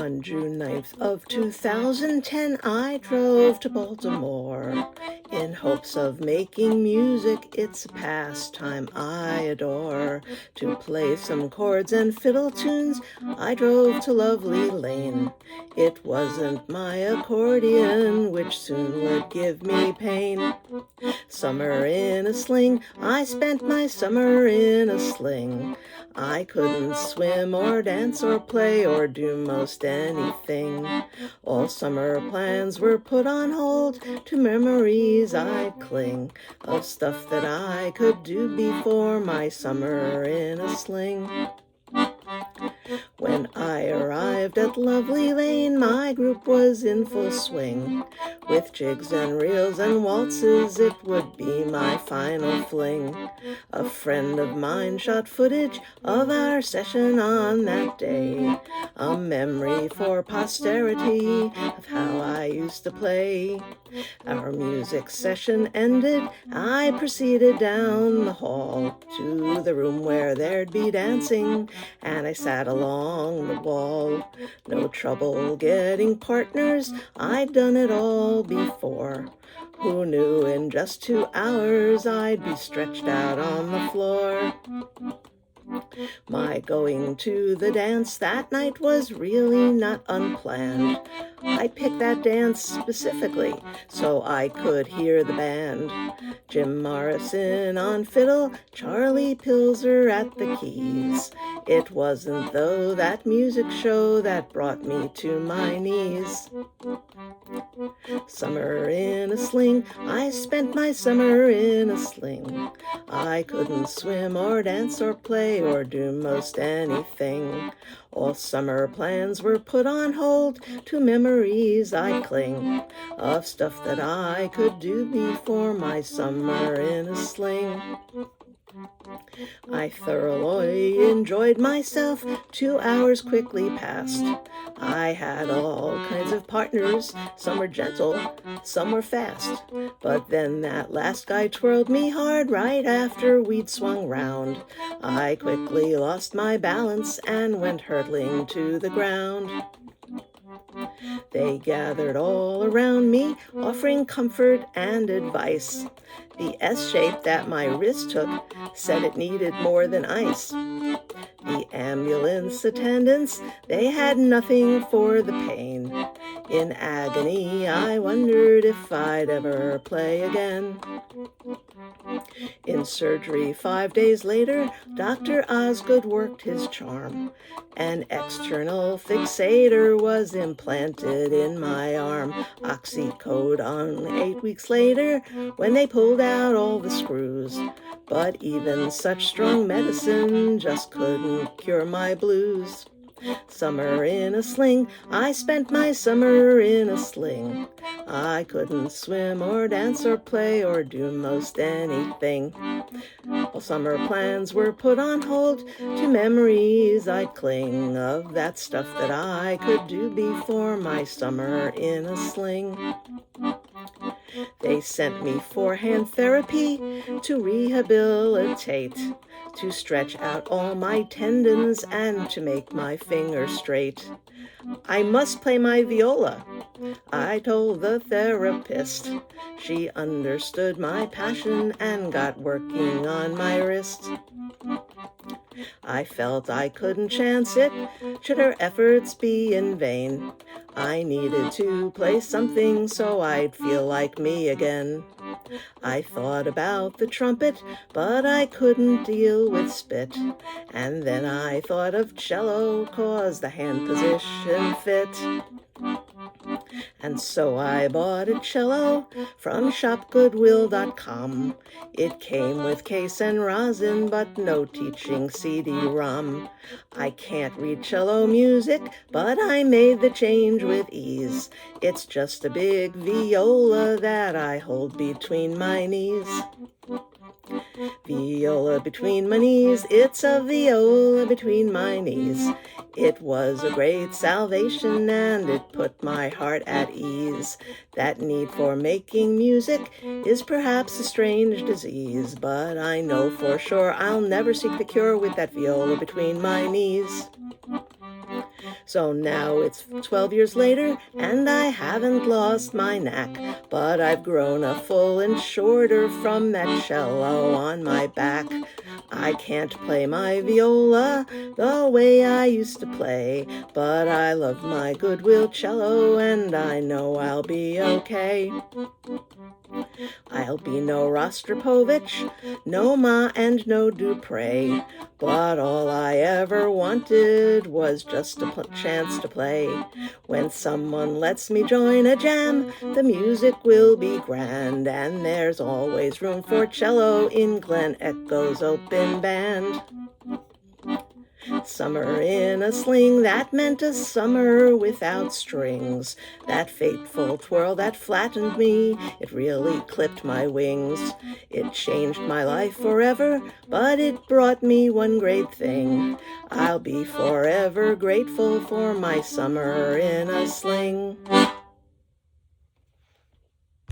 On June 9th of 2010, I drove to Baltimore in hopes of making music. It's a pastime I adore. To play some chords and fiddle tunes, I drove to Lovely Lane. It wasn't my accordion, which soon would give me pain. Summer in a sling, I spent my summer in a sling. I couldn't swim or dance or play or do most anything. All summer plans were put on hold, to memories I cling of stuff that I could do before my summer in a sling. When I arrived at Lovely Lane, my group was in full swing. With jigs and reels and waltzes, it would be my final fling. A friend of mine shot footage of our session on that day, a memory for posterity of how I used to play. Our music session ended, I proceeded down the hall to the room where there'd be dancing, and I sat along the wall. No trouble getting partners, I'd done it all before. Who knew in just 2 hours I'd be stretched out on the floor? My going to the dance that night was really not unplanned. I picked that dance specifically so I could hear the band. Jim Morrison on fiddle, Charlie Pilzer at the keys. It wasn't, though, that music show that brought me to my knees. Summer in a sling, I spent my summer in a sling. I couldn't swim or dance or play or do most anything. All summer plans were put on hold, to memories I cling of stuff that I could do before my summer in a sling. I thoroughly enjoyed myself. 2 hours quickly passed. I had all kinds of partners. Some were gentle, some were fast. But then that last guy twirled me hard right after we'd swung round. I quickly lost my balance and went hurtling to the ground. They gathered all around me, offering comfort and advice. The S shape that my wrist took said it needed more than ice. The ambulance attendants, they had nothing for the pain. In agony, I wondered if I'd ever play again. In surgery 5 days later, Dr. Osgood worked his charm. An external fixator was implanted in my arm. Oxycodone 8 weeks later, when they pulled out all the screws. But even such strong medicine just couldn't cure my blues. Summer in a sling, I spent my summer in a sling. I couldn't swim or dance or play or do most anything. All summer plans were put on hold, to memories I cling of that stuff that I could do before my summer in a sling. They sent me for hand therapy to rehabilitate, to stretch out all my tendons and to make my fingers straight. I must play my viola, I told the therapist. She understood my passion and got working on my wrist. I felt I couldn't chance it, should her efforts be in vain. I needed to play something so I'd feel like me again. I thought about the trumpet, but I couldn't deal with spit. And then I thought of cello, 'cause the hand position fit. And so I bought a cello from shopgoodwill.com. It came with case and rosin, but no teaching CD-ROM. I can't read cello music, but I made the change with ease. It's just a big viola that I hold between my knees. Viola between my knees, it's a viola between my knees. It was a great salvation and it put my heart at ease. That need for making music is perhaps a strange disease, but I know for sure I'll never seek the cure with that viola between my knees. So now it's 12 years later, and I haven't lost my knack, but I've grown a full and shorter from that cello on my back. I can't play my viola the way I used to play, but I love my goodwill cello, and I know I'll be okay. I'll be no Rostropovich, no Ma and no Dupre, but all I ever wanted was just a chance to play. When someone lets me join a jam, the music will be grand, and there's always room for cello in Glen Echo's open band. Summer in a sling, that meant a summer without strings. That fateful twirl that flattened me, it really clipped my wings. It changed my life forever, but it brought me one great thing. I'll be forever grateful for my summer in a sling.